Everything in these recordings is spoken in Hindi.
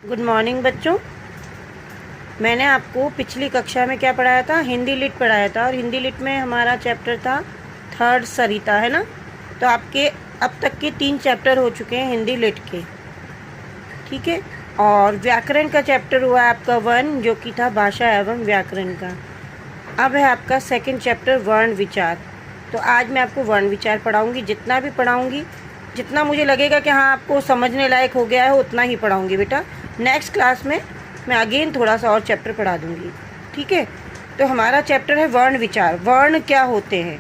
गुड मॉर्निंग बच्चों। मैंने आपको पिछली कक्षा में क्या पढ़ाया था? हिंदी लिट पढ़ाया था और हिंदी लिट में हमारा चैप्टर था थर्ड सरिता, है ना। तो आपके अब तक के 3 चैप्टर हो चुके हैं हिंदी लिट के, ठीक है। और व्याकरण का चैप्टर हुआ आपका 1, जो कि था भाषा एवं व्याकरण का। अब है आपका सेकंड चैप्टर वर्ण विचार। तो आज मैं आपको वर्ण विचार पढ़ाऊँगी। जितना भी पढ़ाऊँगी, जितना मुझे लगेगा कि हाँ आपको समझने लायक हो गया है, उतना ही पढ़ाऊँगी बेटा। नेक्स्ट क्लास में मैं अगेन थोड़ा सा और चैप्टर पढ़ा दूँगी, ठीक है। तो हमारा चैप्टर है वर्ण विचार। वर्ण क्या होते हैं?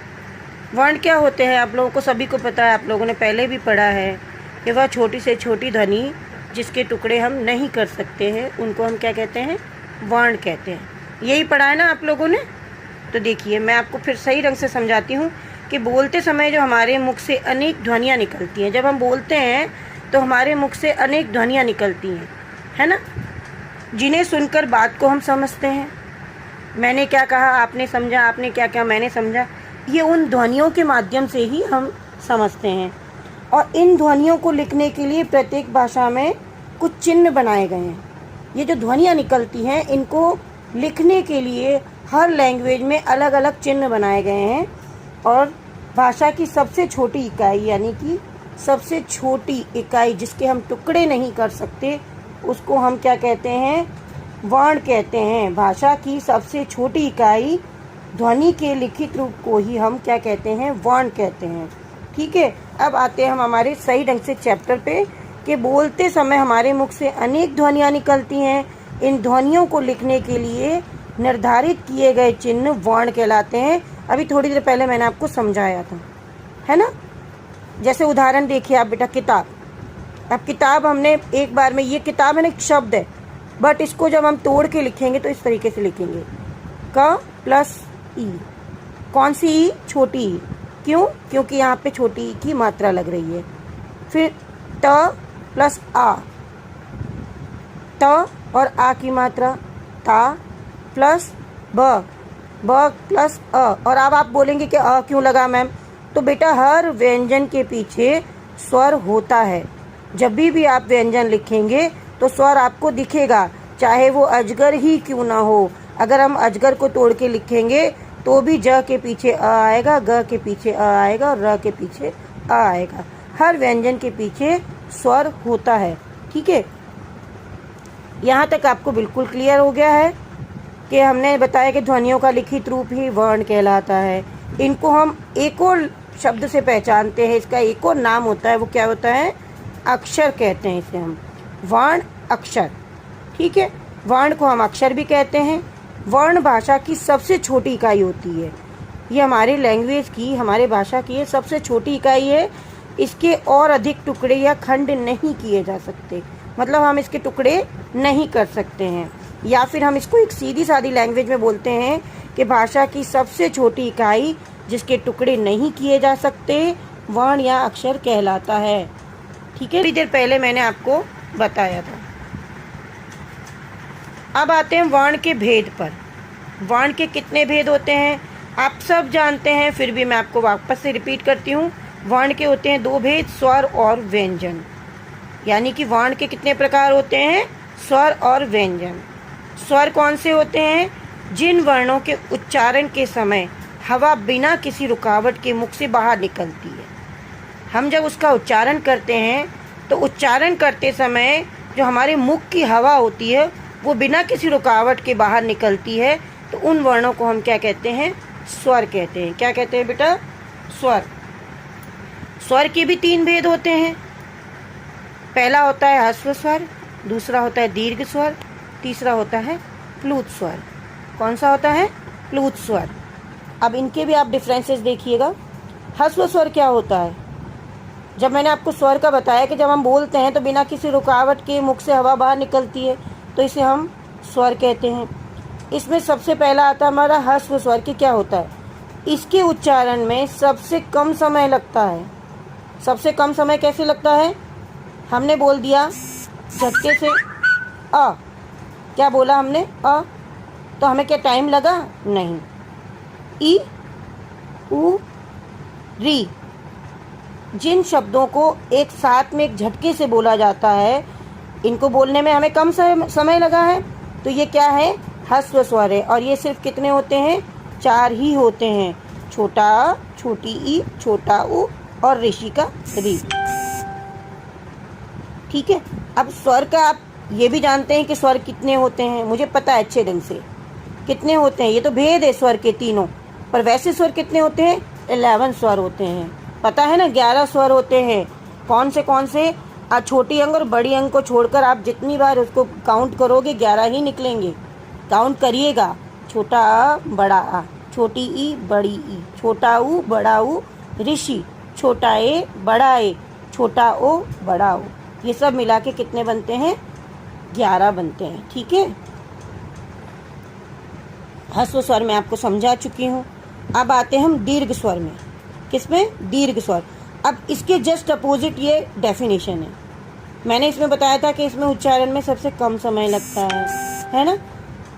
वर्ण क्या होते हैं आप लोगों को सभी को पता है, आप लोगों ने पहले भी पढ़ा है कि वह छोटी से छोटी ध्वनि जिसके टुकड़े हम नहीं कर सकते हैं, उनको हम क्या कहते हैं? वर्ण कहते हैं। यही पढ़ा है ना आप लोगों ने। तो देखिए, मैं आपको फिर सही ढंग से समझाती हूँ कि बोलते समय जो हमारे मुख से अनेक ध्वनियाँ निकलती हैं। जब हम बोलते हैं तो हमारे मुख से अनेक ध्वनियाँ निकलती हैं, है ना, जिन्हें सुनकर बात को हम समझते हैं। मैंने क्या कहा, आपने समझा, आपने क्या कहा, मैंने समझा। ये उन ध्वनियों के माध्यम से ही हम समझते हैं। और इन ध्वनियों को लिखने के लिए प्रत्येक भाषा में कुछ चिन्ह बनाए गए हैं। ये जो ध्वनियाँ निकलती हैं, इनको लिखने के लिए हर लैंग्वेज में अलग अलग चिन्ह बनाए गए हैं। और भाषा की सबसे छोटी इकाई, यानी कि सबसे छोटी इकाई जिसके हम टुकड़े नहीं कर सकते, उसको हम क्या कहते हैं? वर्ण कहते हैं। भाषा की सबसे छोटी इकाई ध्वनि के लिखित रूप को ही हम क्या कहते हैं? वर्ण कहते हैं, ठीक है। अब आते हैं हम हमारे सही ढंग से चैप्टर पे कि बोलते समय हमारे मुख से अनेक ध्वनियाँ निकलती हैं। इन ध्वनियों को लिखने के लिए निर्धारित किए गए चिन्ह वर्ण कहलाते हैं। अभी थोड़ी देर पहले मैंने आपको समझाया था, है ना। जैसे उदाहरण देखिए आप बेटा, किताब। अब किताब हमने एक बार में, ये किताब है ना, एक शब्द है, बट इसको जब हम तोड़ के लिखेंगे तो इस तरीके से लिखेंगे, क प्लस ई। कौन सी ई? छोटी ई। क्यों? क्योंकि यहाँ पे छोटी ई की मात्रा लग रही है। फिर त प्लस आ, त और आ की मात्रा, ता प्लस ब, ब प्लस अ। और अब आप बोलेंगे कि अ क्यों लगा मैम? तो बेटा, हर व्यंजन के पीछे स्वर होता है। जब भी आप व्यंजन लिखेंगे तो स्वर आपको दिखेगा, चाहे वो अजगर ही क्यों ना हो। अगर हम अजगर को तोड़ के लिखेंगे तो भी ज के पीछे अ आएगा, ग के पीछे अ आएगा और र के पीछे अ आएगा। हर व्यंजन के पीछे स्वर होता है, ठीक है। यहाँ तक आपको बिल्कुल क्लियर हो गया है कि हमने बताया कि ध्वनियों का लिखित रूप ही वर्ण कहलाता है। इनको हम एक और शब्द से पहचानते हैं, इसका एक और नाम होता है। वो क्या होता है? अक्षर कहते हैं इसे हम, वर्ण अक्षर, ठीक है। वर्ण को हम अक्षर भी कहते हैं। वर्ण भाषा की सबसे छोटी इकाई होती है। ये हमारे लैंग्वेज की, हमारे भाषा की ये सबसे छोटी इकाई है। इसके और अधिक टुकड़े या खंड नहीं किए जा सकते, मतलब हम इसके टुकड़े नहीं कर सकते हैं। या फिर हम इसको एक सीधी सादी लैंग्वेज में बोलते हैं कि भाषा की सबसे छोटी इकाई जिसके टुकड़े नहीं किए जा सकते, वर्ण या अक्षर कहलाता है, ठीक है। थोड़ी देर पहले मैंने आपको बताया था। अब आते हैं वर्ण के भेद पर। वर्ण के कितने भेद होते हैं आप सब जानते हैं, फिर भी मैं आपको वापस से रिपीट करती हूँ। वर्ण के होते हैं 2 भेद, स्वर और व्यंजन। यानी कि वर्ण के कितने प्रकार होते हैं? स्वर और व्यंजन। स्वर कौन से होते हैं? जिन वर्णों के उच्चारण के समय हवा बिना किसी रुकावट के मुख से बाहर निकलती है। हम जब उसका उच्चारण करते हैं तो उच्चारण करते समय जो हमारे मुख की हवा होती है वो बिना किसी रुकावट के बाहर निकलती है, तो उन वर्णों को हम क्या कहते हैं? स्वर कहते हैं। क्या कहते हैं बेटा? स्वर। स्वर के भी 3 भेद होते हैं। पहला होता है ह्रस्व स्वर, दूसरा होता है दीर्घ स्वर, तीसरा होता है प्लुत स्वर। कौन सा होता है? प्लुत स्वर। अब इनके भी आप डिफरेंसेस देखिएगा। ह्रस्व स्वर क्या होता है? जब मैंने आपको स्वर का बताया कि जब हम बोलते हैं तो बिना किसी रुकावट के मुख से हवा बाहर निकलती है, तो इसे हम स्वर कहते हैं। इसमें सबसे पहला आता है हमारा ह्रस्व स्वर की। क्या होता है? इसके उच्चारण में सबसे कम समय लगता है। सबसे कम समय कैसे लगता है? हमने बोल दिया झटके से अ, क्या बोला हमने? अ, तो हमें क्या टाइम लगा? नहीं। ई, उ, री, जिन शब्दों को एक साथ में एक झटके से बोला जाता है इनको बोलने में हमें कम समय लगा है, तो ये क्या है, ह्रस्व स्वर है। और ये सिर्फ कितने होते हैं, 4 ही होते हैं, छोटा आ, छोटी ई, छोटा ऊ और ऋषि का री। ठीक है। अब स्वर का आप ये भी जानते हैं कि स्वर कितने होते हैं, मुझे पता है अच्छे ढंग से कितने होते हैं, ये तो भेद है स्वर के तीनों, पर वैसे स्वर कितने होते हैं, 11 स्वर होते हैं। पता है ना, 11 स्वर होते हैं। कौन से छोटी अंग और बड़ी अंग को छोड़कर आप जितनी बार उसको काउंट करोगे 11 ही निकलेंगे। काउंट करिएगा, छोटा आ, बड़ा आ, छोटी ई, बड़ी ई, छोटा ऊ, बड़ा ऊ, ऋषि, छोटा ए, बड़ा ए, छोटा ओ, बड़ा ओ, ये सब मिला के कितने बनते हैं, 11 बनते हैं। ठीक है। ह्रस्व स्वर में आपको समझा चुकी हूँ। अब आते हैं हम दीर्घ स्वर में। किसमें, दीर्घ स्वर। अब इसके जस्ट अपोजिट ये डेफिनेशन है। मैंने इसमें बताया था कि इसमें उच्चारण में सबसे कम समय लगता है ना।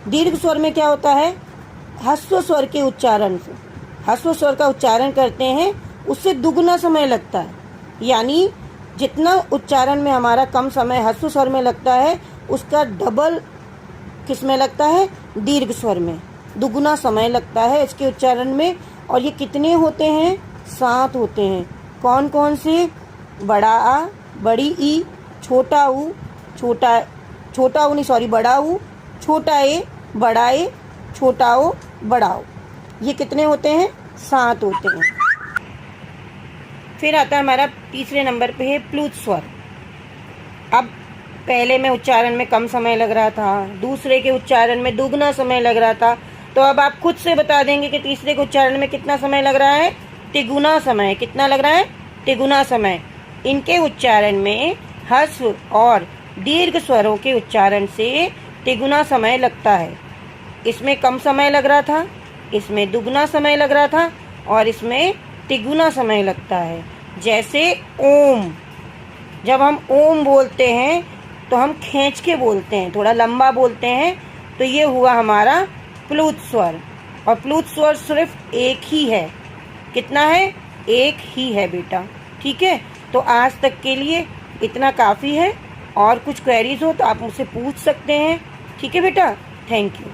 दीर्घ स्वर में क्या होता है, ह्रस्व स्वर के उच्चारण से, ह्रस्व स्वर का उच्चारण करते हैं उससे दुगना समय लगता है। यानी जितना उच्चारण में हमारा कम समय ह्रस्व स्वर में लगता है, उसका डबल किस में लगता है, दीर्घ स्वर में। दुगना समय लगता है इसके उच्चारण में। और ये कितने होते हैं, 7 होते हैं। कौन से, बड़ा आ, बड़ी ई, छोटा ऊ, बड़ा ऊ, छोटा ए, बड़ा ए, छोटा ओ, बड़ा ओ, ये कितने होते हैं, 7 होते हैं। फिर आता है हमारा तीसरे नंबर पे है प्लुत स्वर। अब पहले में उच्चारण में कम समय लग रहा था, दूसरे के उच्चारण में दुगना समय लग रहा था, तो अब आप खुद से बता देंगे कि तीसरे के उच्चारण में कितना समय लग रहा है, तिगुना समय। कितना लग रहा है, तिगुना समय। इनके उच्चारण में ह्रस्व और दीर्घ स्वरों के उच्चारण से तिगुना समय लगता है। इसमें कम समय लग रहा था, इसमें दुगना समय लग रहा था, और इसमें तिगुना समय लगता है। जैसे ओम, जब हम ओम बोलते हैं तो हम खींच के बोलते हैं, थोड़ा लंबा बोलते हैं, तो ये हुआ हमारा प्लुत स्वर। और प्लुत स्वर सिर्फ एक ही है। कितना है, एक ही है बेटा। ठीक है। तो आज तक के लिए इतना काफ़ी है। और कुछ क्वेरीज हो तो आप मुझसे पूछ सकते हैं। ठीक है बेटा, थैंक यू।